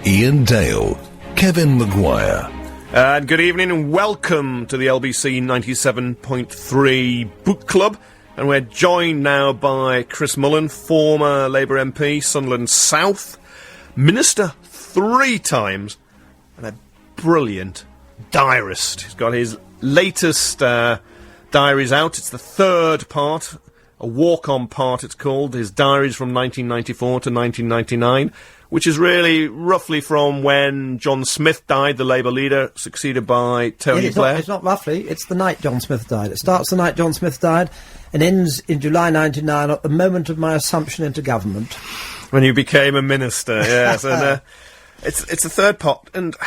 Ian Dale, Kevin Maguire. And good evening and welcome to the LBC 97.3 Book Club. And we're joined now by Chris Mullin, former Labour MP, Sunderland South, Minister 3 times, and a brilliant diarist. He's got his latest diaries out. It's the third part, a walk-on part it's called, his diaries from 1994 to 1999, which is really roughly from when John Smith died, the Labour leader, succeeded by Tony Blair. It's not roughly, it's the night John Smith died. It starts the night John Smith died and ends in July 99 at the moment of my assumption into government. When you became a minister, yes. And it's the third part. And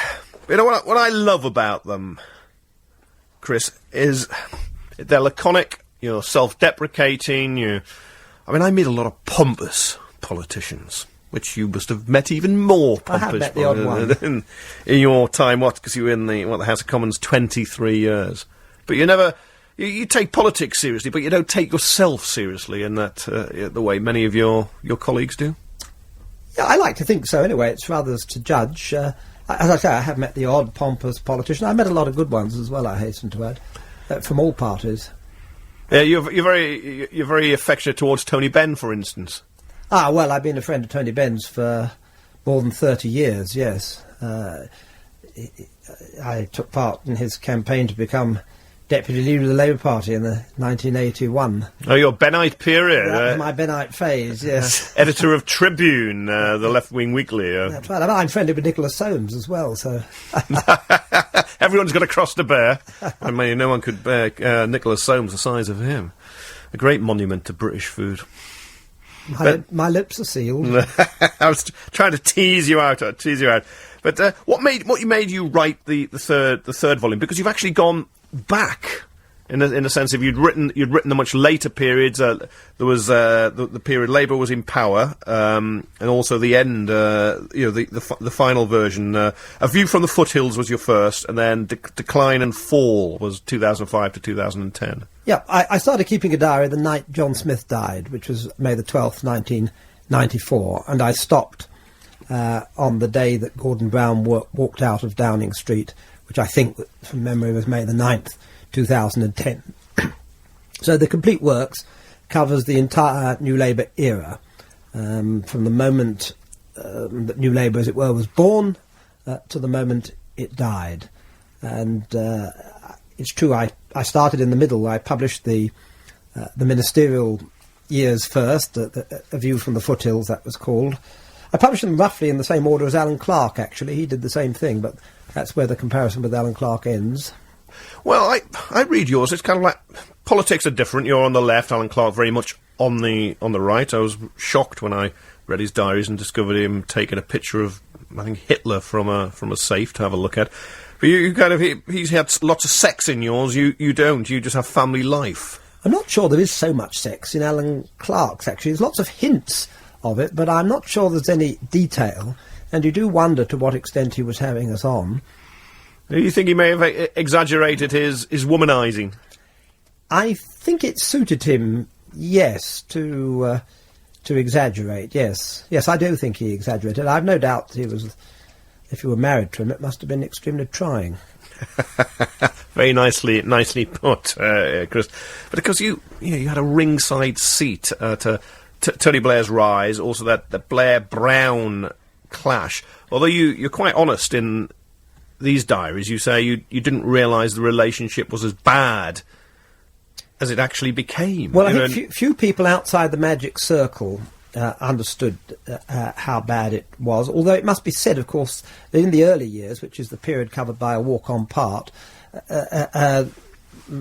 you know what I love about them, Chris, is they're laconic, you're self-deprecating, I meet a lot of pompous politicians, which you must have met even more pompous. I have met the odd one. In your time, because you were in the House of Commons 23 years. But you never... You take politics seriously, but you don't take yourself seriously in that the way many of your colleagues do. Yeah, I like to think so anyway. It's for others to judge. As I say, I have met the odd pompous politician. I met a lot of good ones as well, I hasten to add, from all parties. Yeah, you're very affectionate towards Tony Benn, for instance. Ah, well, I've been a friend of Tony Benn's for more than 30 years, yes. I took part in his campaign to become Deputy Leader of the Labour Party in the 1981. Oh, your Bennite period. That was my Bennite phase, yes. Editor of Tribune, the left-wing weekly. That's right. I'm friendly with Nicholas Soames as well, so... Everyone's got a cross to bear. No one could bear Nicholas Soames the size of him. A great monument to British food. My lips are sealed. I was trying to tease you out. But what made you write the third volume? Because you've actually gone back in a sense of you'd written the much later periods. There was the period Labour was in power, and also the end. The final version. A View from the Foothills was your first, and then Decline and Fall was 2005 to 2010. Yeah, I started keeping a diary the night John Smith died, which was May the 12th, 1994, and I stopped on the day that Gordon Brown walked out of Downing Street, which I think, from memory, was May the 9th, 2010. So the complete works covers the entire New Labour era, from the moment that New Labour, as it were, was born to the moment it died. And it's true, I started in the middle. I published the ministerial years first, A View from the Foothills, that was called. I published them roughly in the same order as Alan Clark, actually. He did the same thing, but that's where the comparison with Alan Clark ends. Well, I read yours. It's kind of like politics are different. You're on the left, Alan Clark very much on the right. I was shocked when I read his diaries and discovered him taking a picture of, I think, Hitler from a safe to have a look at. But he's had lots of sex in yours. You don't. You just have family life. I'm not sure there is so much sex in Alan Clark's, actually. There's lots of hints of it, but I'm not sure there's any detail, and you do wonder to what extent he was having us on. Do you think he may have exaggerated his womanising? I think it suited him, yes, to exaggerate, yes. Yes, I do think he exaggerated. I've no doubt that if you were married to him, it must have been extremely trying. Very nicely put, Chris. But because you had a ringside seat to Tony Blair's rise, also that Blair-Brown clash. Although you're quite honest in these diaries, you say you didn't realise the relationship was as bad as it actually became. Well, I think few people outside the magic circle understood how bad it was, although it must be said, of course, that in the early years, which is the period covered by A Walk-on Part,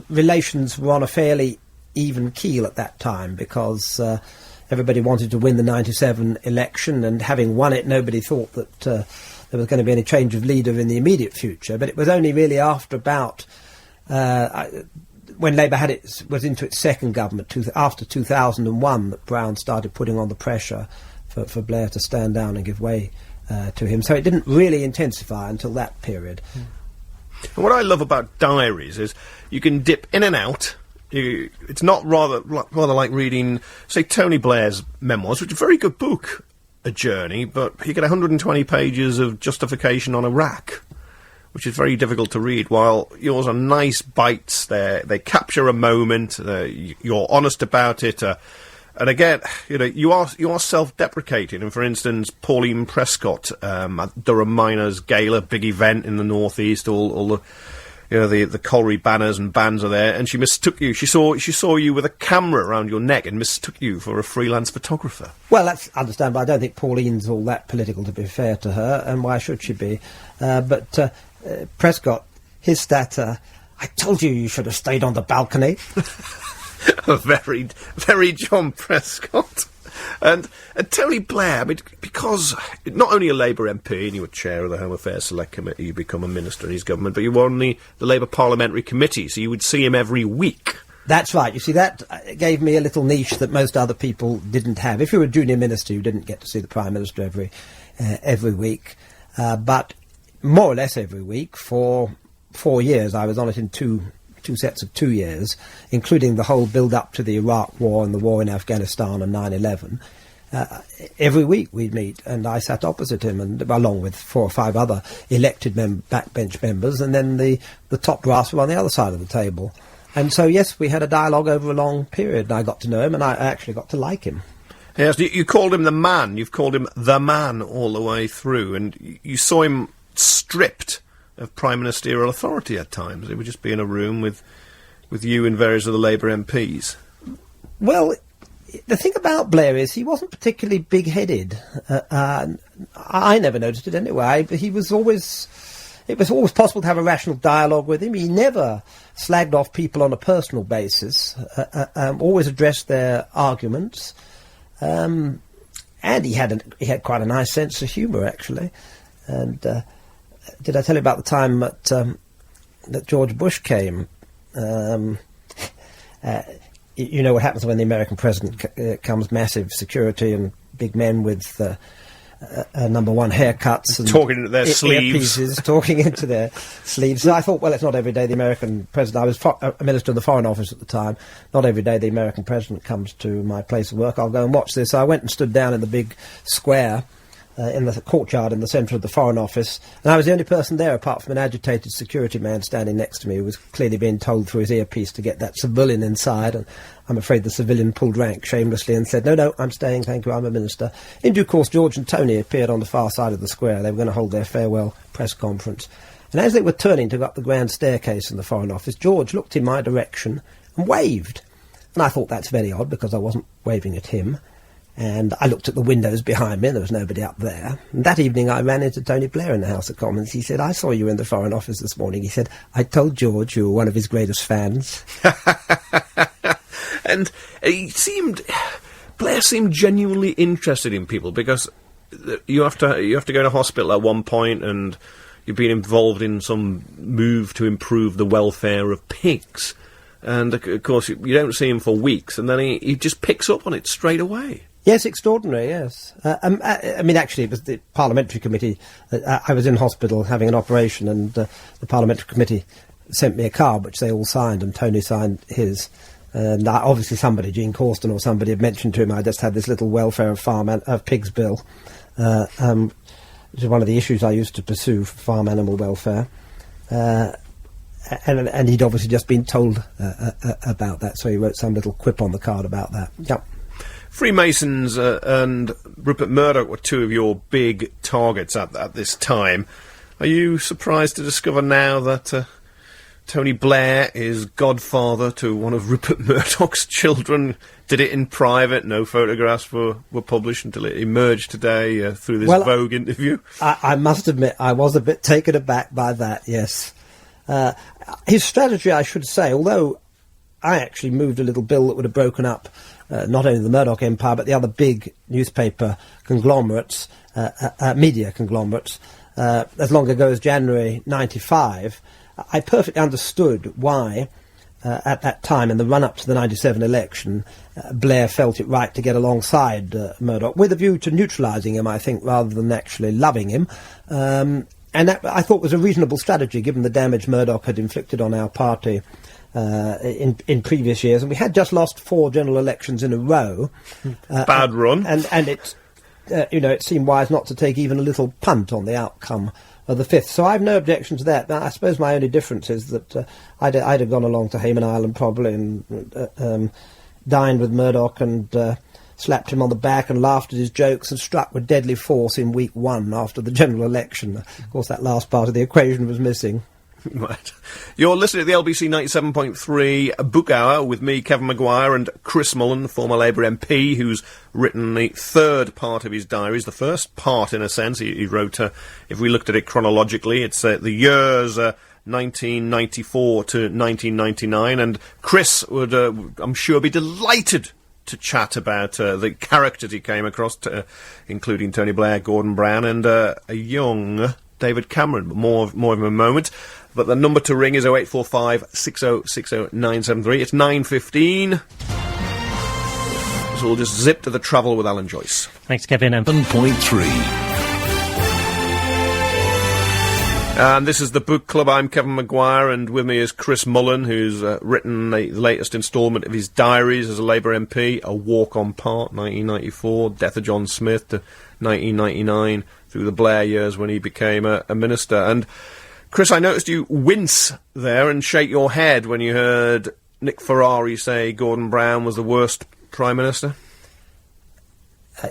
relations were on a fairly even keel at that time, because everybody wanted to win the 97 election, and having won it, nobody thought that there was going to be any change of leader in the immediate future. But it was only really after about when Labour was into its second government, after 2001, that Brown started putting on the pressure for Blair to stand down and give way to him. So it didn't really intensify until that period. And what I love about diaries is you can dip in and out. It's not rather like reading, say, Tony Blair's memoirs, which is a very good book. a journey, but you get 120 pages of justification on a rack, which is very difficult to read, while yours are nice bites. They capture a moment, you're honest about it, and again, you are self-deprecating. And for instance, Pauline Prescott, at Durham Miners Gala, big event in the northeast, all the the colliery banners and bands are there, and she mistook you. She saw you with a camera around your neck and mistook you for a freelance photographer. Well, that's understandable. I don't think Pauline's all that political, to be fair to her, and why should she be? But Prescott, his stat, I told you should have stayed on the balcony. Very, very John Prescott. And Tony Blair, I mean, because not only a Labour MP, and you were chair of the Home Affairs Select Committee, you become a minister in his government, but you were on the Labour Parliamentary Committee, so you would see him every week. That's right. You see, that gave me a little niche that most other people didn't have. If you were a junior minister, you didn't get to see the Prime Minister every week. But more or less every week for 4 years. I was on it in two sets of 2 years, including the whole build-up to the Iraq War and the war in Afghanistan and 9/11. Every week we'd meet, and I sat opposite him, and along with 4 or 5 other elected backbench members, and then the top brass were on the other side of the table. And so, yes, we had a dialogue over a long period, and I got to know him, and I actually got to like him. Yes, you called him the man. You've called him the man all the way through, and you saw him stripped of prime ministerial authority at times. It would just be in a room with you and various other Labour MPs. Well, the thing about Blair is he wasn't particularly big-headed. I never noticed it anyway. It was always possible to have a rational dialogue with him. He never slagged off people on a personal basis, always addressed their arguments. And he had quite a nice sense of humour, actually. And did I tell you about the time that George Bush came? You know what happens when the American president comes: massive security and big men with number one haircuts and talking into their sleeves. Earpieces, talking into their sleeves. So I thought, well, it's not every day the American president. I was a minister of the Foreign Office at the time. Not every day the American president comes to my place of work. I'll go and watch this. So I went and stood down in the big square in the courtyard in the centre of the Foreign Office, and I was the only person there apart from an agitated security man standing next to me who was clearly being told through his earpiece to get that civilian inside, and I'm afraid the civilian pulled rank shamelessly and said, no, I'm staying, thank you, I'm a minister. In due course, George and Tony appeared on the far side of the square. They were going to hold their farewell press conference, and as they were turning to go up the grand staircase in the Foreign Office, George looked in my direction and waved, and I thought that's very odd because I wasn't waving at him. And I looked at the windows behind me, and there was nobody up there. And that evening I ran into Tony Blair in the House of Commons. He said, I saw you in the Foreign Office this morning. He said, I told George you were one of his greatest fans. And Blair seemed genuinely interested in people, because you have to go to hospital at one point, and you've been involved in some move to improve the welfare of pigs. And, of course, you don't see him for weeks, and then he just picks up on it straight away. Yes, extraordinary, yes. I mean, actually, it was the Parliamentary Committee. I was in hospital having an operation, and the Parliamentary Committee sent me a card, which they all signed, and Tony signed his. And obviously somebody, Jean Causton or somebody, had mentioned to him I just had this little welfare of pigs bill, which is one of the issues I used to pursue for farm animal welfare. And he'd obviously just been told about that, so he wrote some little quip on the card about that. Yep. Freemasons and Rupert Murdoch were two of your big targets at this time. Are you surprised to discover now that Tony Blair is godfather to one of Rupert Murdoch's children? Did it in private, no photographs were published until it emerged today through this Vogue interview? I must admit I was a bit taken aback by that, yes. His strategy, I should say, although I actually moved a little bill that would have broken up not only the Murdoch empire, but the other big newspaper conglomerates, media conglomerates, as long ago as January 95, I perfectly understood why, at that time, in the run-up to the 97 election, Blair felt it right to get alongside Murdoch, with a view to neutralising him, I think, rather than actually loving him. And that, I thought, was a reasonable strategy, given the damage Murdoch had inflicted on our party in previous years. And we had just lost 4 general elections in a row. Bad run. And it seemed wise not to take even a little punt on the outcome of the 5th. So I've no objection to that. But I suppose my only difference is that I'd have gone along to Hayman Island probably and dined with Murdoch and slapped him on the back and laughed at his jokes and struck with deadly force in week 1 after the general election. Of course, that last part of the equation was missing. Right. You're listening to the LBC 97.3 Book Hour with me, Kevin Maguire, and Chris Mullin, former Labour MP, who's written the 3rd part of his diaries. The first part, in a sense, he wrote, if we looked at it chronologically, it's the years 1994 to 1999, and Chris would, I'm sure, be delighted to chat about the characters he came across, including Tony Blair, Gordon Brown, and a young David Cameron. But more of him in a moment. But the number to ring is 0845 6060 973. It's 9:15. So we'll just zip to the travel with Alan Joyce. Thanks, Kevin. 7.3. And this is the Book Club. I'm Kevin Maguire, and with me is Chris Mullin, who's written the latest instalment of his diaries as a Labour MP, A Walk on Park, 1994, Death of John Smith, to 1999, through the Blair years when he became a minister. And Chris, I noticed you wince there and shake your head when you heard Nick Ferrari say Gordon Brown was the worst Prime Minister.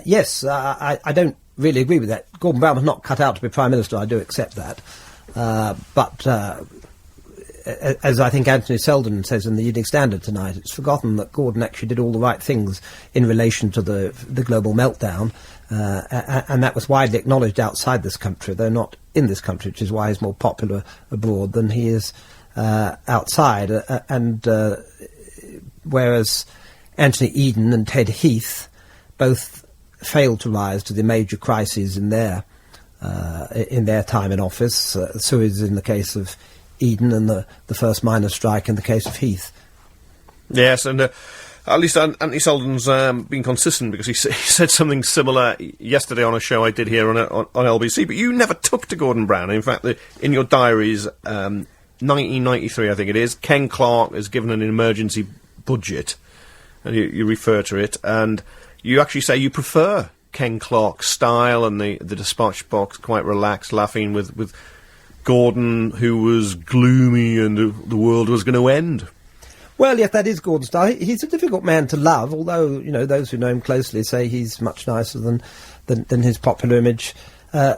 Yes, I don't really agree with that. Gordon Brown was not cut out to be Prime Minister, I do accept that. But as I think Anthony Selden says in the Evening Standard tonight, it's forgotten that Gordon actually did all the right things in relation to the global meltdown, and that was widely acknowledged outside this country, though not in this country, which is why he's more popular abroad than he is outside. Whereas Anthony Eden and Ted Heath both failed to rise to the major crises in their time in office. Suez in the case of Eden, and the first miners' strike in the case of Heath. Yes, and at least Anthony Selden's been consistent, because he said something similar yesterday on a show I did here on LBC. But you never took to Gordon Brown. In fact, in your diaries, 1993, I think it is, Ken Clarke is given an emergency budget, and you refer to it, and you actually say you prefer Ken Clarke's style and the dispatch box, quite relaxed, laughing with Gordon, who was gloomy and the world was going to end. Well, yes, that is Gordon's style. He's a difficult man to love, although, those who know him closely say he's much nicer than his popular image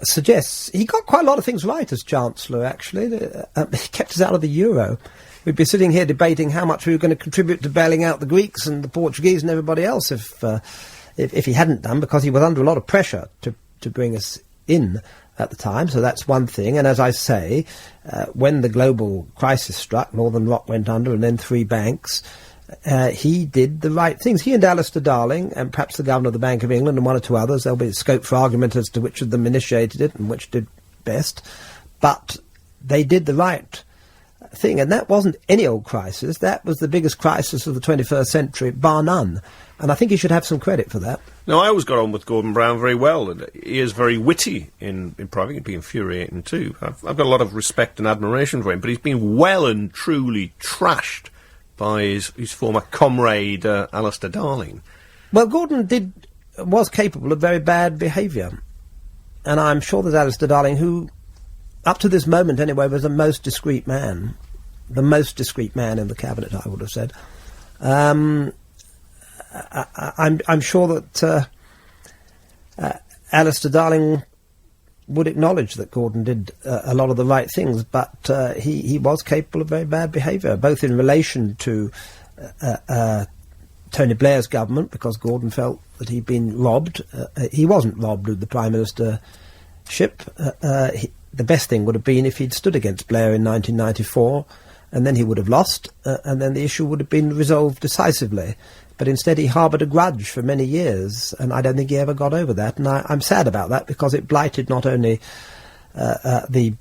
suggests. He got quite a lot of things right as Chancellor, actually. He kept us out of the euro. We'd be sitting here debating how much we were going to contribute to bailing out the Greeks and the Portuguese and everybody else if he hadn't done, because he was under a lot of pressure to bring us in at the time. So that's one thing. And as I say, when the global crisis struck, Northern Rock went under and then 3 banks, he did the right things. He and Alistair Darling, and perhaps the Governor of the Bank of England and 1 or 2 others, there'll be scope for argument as to which of them initiated it and which did best. But they did the right thing, and that wasn't any old crisis. That was the biggest crisis of the 21st century, bar none. And I think he should have some credit for that. No, I always got on with Gordon Brown very well, and he is very witty in private. He'd be infuriating too. I've got a lot of respect and admiration for him, but he's been well and truly trashed by his former comrade, Alistair Darling. Well, Gordon was capable of very bad behaviour. And I'm sure that Alistair Darling, who, up to this moment anyway, was the most discreet man in the cabinet, I would have said. I'm sure that Alistair Darling would acknowledge that Gordon did a lot of the right things, but he was capable of very bad behaviour, both in relation to Tony Blair's government, because Gordon felt that he'd been robbed. He wasn't robbed of the Prime Ministership. The best thing would have been if he'd stood against Blair in 1994, and then he would have lost, and then the issue would have been resolved decisively. But instead he harboured a grudge for many years, and I don't think he ever got over that. And I'm sad about that, because it blighted not only the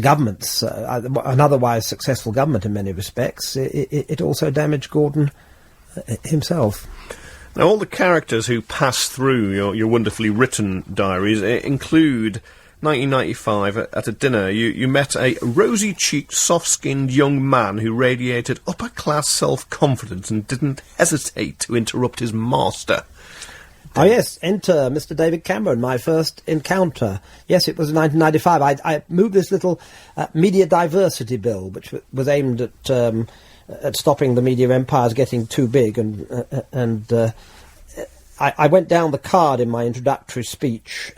government's, an otherwise successful government in many respects, it also damaged Gordon himself. Now, all the characters who pass through your wonderfully written diaries include 1995, at a dinner, you met a rosy-cheeked, soft-skinned young man who radiated upper-class self-confidence and didn't hesitate to interrupt his master. Oh, yes, enter Mr. David Cameron, my first encounter. Yes, it was in 1995. I moved this little media diversity bill, which was aimed at stopping the media empires getting too big, and I went down the card in my introductory speech,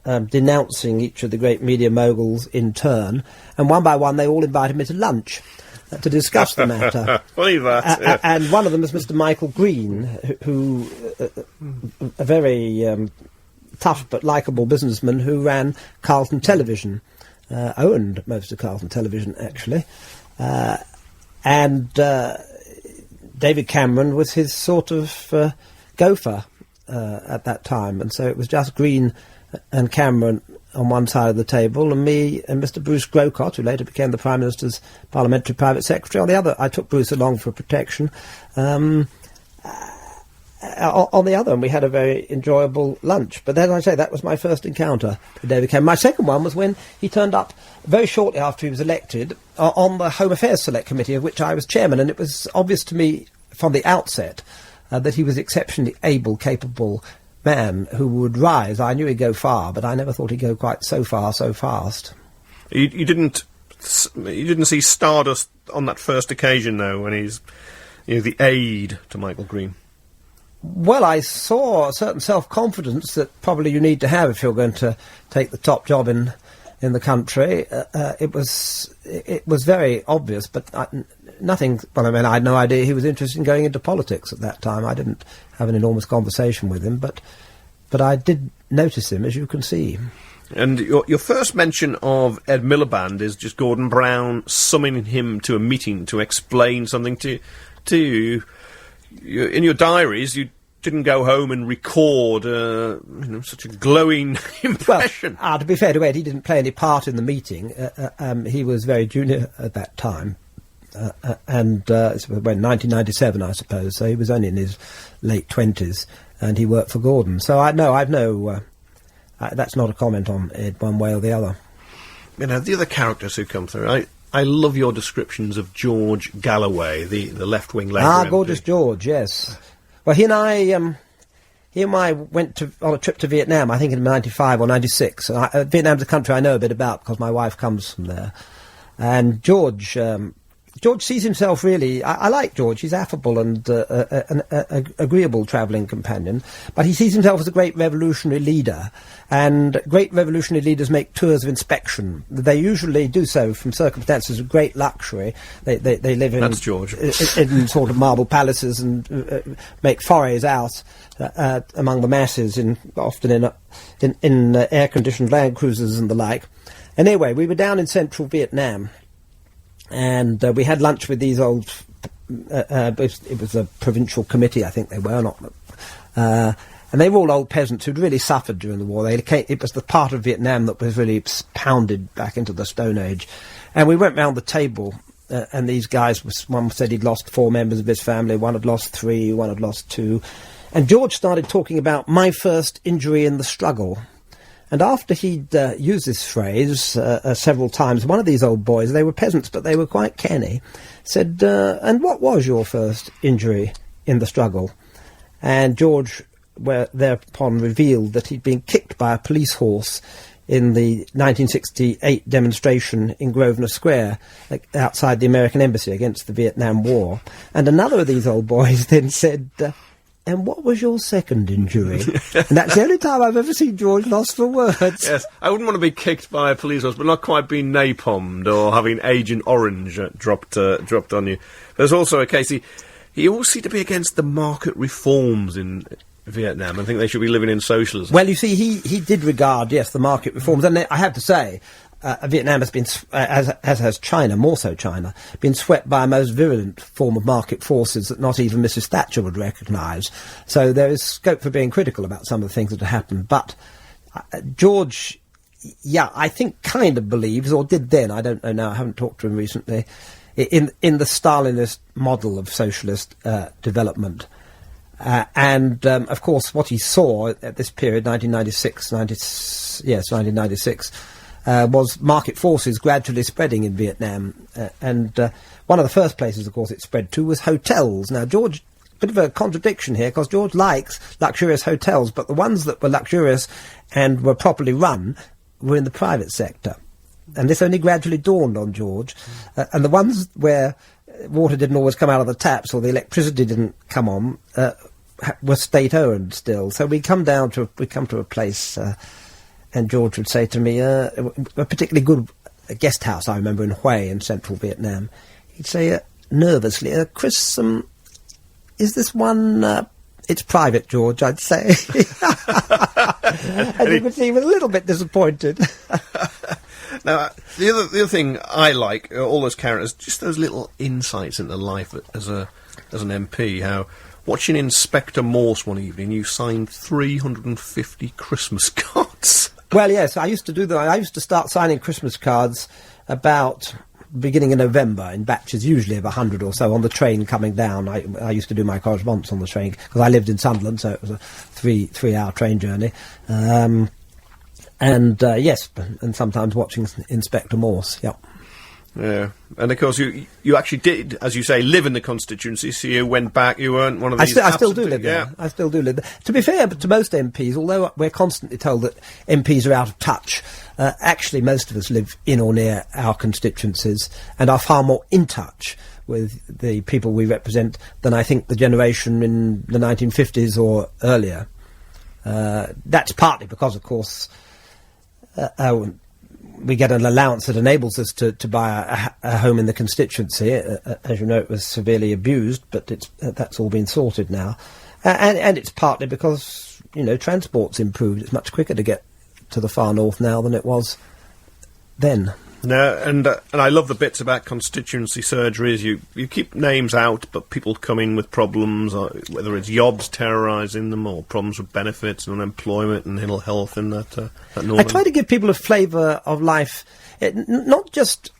denouncing each of the great media moguls in turn, and one by one they all invited me to lunch to discuss the matter. Believe that. Yeah. And one of them was Mr. Michael Green, who a very tough but likeable businessman who ran Carlton Television, owned most of Carlton Television actually, and David Cameron was his sort of gopher at that time, and so it was just Green and Cameron on one side of the table, and me and Mr. Bruce Grocott, who later became the Prime Minister's Parliamentary Private Secretary, on the other. I took Bruce along for protection. On the other, and we had a very enjoyable lunch. But as I say, that was my first encounter with David Cameron. My second one was when he turned up very shortly after he was elected on the Home Affairs Select Committee, of which I was chairman, and it was obvious to me from the outset that he was exceptionally able, capable man who would rise. I knew he'd go far, but I never thought he'd go quite so far, so fast. You didn't see Stardust on that first occasion, though, when he's the aide to Michael Green. Well, I saw a certain self-confidence that probably you need to have if you're going to take the top job in the country. It was very obvious, but nothing. Well, I mean, I had no idea he was interested in going into politics at that time. I didn't have an enormous conversation with him, but I did notice him, as you can see. And your first mention of Ed Miliband is just Gordon Brown summoning him to a meeting to explain something to you. In your diaries, you didn't go home and record such a glowing impression. Well, to be fair to Ed, he didn't play any part in the meeting. He was very junior at that time. And it was 1997, I suppose, so he was only in his late 20s, and he worked for Gordon. So that's not a comment on Ed one way or the other. The other characters who come through, I love your descriptions of George Galloway, the left-wing Labour MP. Gorgeous George, yes. Well, he and I went on a trip to Vietnam, I think in 95 or 96. Vietnam's a country I know a bit about because my wife comes from there. And George sees himself really. I like George. He's affable and an agreeable travelling companion. But he sees himself as a great revolutionary leader. And great revolutionary leaders make tours of inspection. They usually do so from circumstances of great luxury. They live in That's George. in sort of marble palaces and make forays out among the masses, often in air-conditioned Land Cruisers and the like. Anyway, we were down in central Vietnam. And we had lunch with these old. It was a provincial committee, I think they were not, and they were all old peasants who'd really suffered during the war. It was the part of Vietnam that was really pounded back into the Stone Age, and we went round the table. And these guys, one said he'd lost 4 members of his family, one had lost 3, one had lost 2, and George started talking about my first injury in the struggle. And after he'd used this phrase several times, one of these old boys, they were peasants, but they were quite canny, said, and what was your first injury in the struggle? And George thereupon revealed that he'd been kicked by a police horse in the 1968 demonstration in Grosvenor Square outside the American Embassy against the Vietnam War. And another of these old boys then said, and what was your second injury? And that's the only time I've ever seen George lost for words. Yes, I wouldn't want to be kicked by a police horse, but not quite being napalmed or having Agent Orange dropped on you. There's also a case, he always seemed to be against the market reforms in Vietnam. I think they should be living in socialism. Well, you see, he did regard, yes, the market reforms. And I have to say, Vietnam has been, as has China, more so China, been swept by a most virulent form of market forces that not even Mrs. Thatcher would recognise. So there is scope for being critical about some of the things that have happened. But George, I think kind of believes, or did then, I don't know now, I haven't talked to him recently, in the Stalinist model of socialist development. Of course, what he saw at this period, 1996, was market forces gradually spreading in Vietnam. One of the first places, of course, it spread to was hotels. Now, George bit of a contradiction here, because George likes luxurious hotels, but the ones that were luxurious and were properly run were in the private sector. And this only gradually dawned on George. And the ones where water didn't always come out of the taps or the electricity didn't come on were state-owned still. So we come to a place, and George would say to me, a particularly good guest house, I remember, in Hue in central Vietnam. He'd say nervously, Chris, is this one... it's private, George, I'd say. And you could see he was a little bit disappointed. Now, the other thing I like, all those characters, just those little insights into life as an MP, how watching Inspector Morse one evening, you signed 350 Christmas cards. Well, yes, I used to do that. I used to start signing Christmas cards about beginning in November in batches, usually of 100 or so, on the train coming down. I used to do my correspondence on the train, because I lived in Sunderland, so it was a three-hour train journey. Yes, and sometimes watching Inspector Morse, yep. Yeah, and of course you actually did, as you say, live in the constituency, so you went back, you weren't one of these... I still do live there. I still do live there. To be fair to most MPs, although we're constantly told that MPs are out of touch, actually most of us live in or near our constituencies and are far more in touch with the people we represent than I think the generation in the 1950s or earlier. That's partly because, of course... we get an allowance that enables us to buy a home in the constituency. As you know, it was severely abused, but that's all been sorted now. And it's partly because, transport's improved. It's much quicker to get to the far north now than it was then. No, and I love the bits about constituency surgeries. You keep names out, but people come in with problems, whether it's Yobs terrorising them or problems with benefits and unemployment and ill health in that northern... I try to give people a flavour of life. It's not just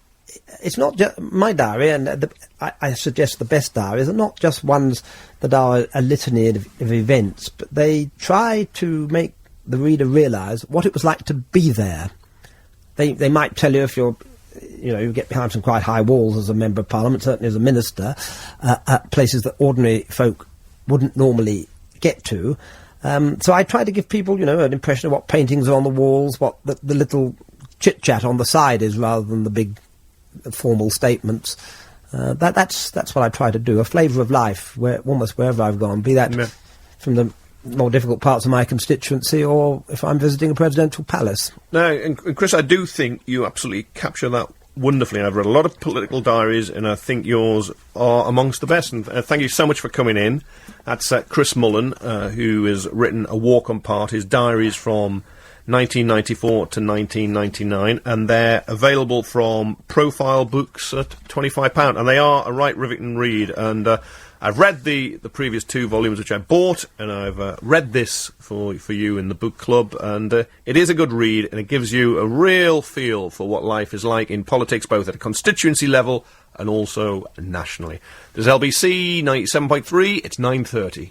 my diary, and I suggest the best diaries are not just ones that are a litany of events, but they try to make the reader realise what it was like to be there. They might tell you, if you get behind some quite high walls as a Member of Parliament, certainly as a Minister, at places that ordinary folk wouldn't normally get to. So I try to give people, an impression of what paintings are on the walls, what the little chit-chat on the side is, rather than the big formal statements. That's what I try to do, a flavour of life, almost wherever I've gone, be that from the more difficult parts of my constituency, or if I'm visiting a presidential palace. No, and Chris, I do think you absolutely capture that wonderfully. I've read a lot of political diaries, and I think yours are amongst the best. And thank you so much for coming in. That's Chris Mullin, who has written A Walk on Parties, diaries from 1994 to 1999, and they're available from Profile Books at £25, and they are a right riveting read. And I've read the previous 2 volumes, which I bought, and I've read this for you in the book club, and it is a good read, and it gives you a real feel for what life is like in politics, both at a constituency level and also nationally. There's LBC 97.3, it's 9:30.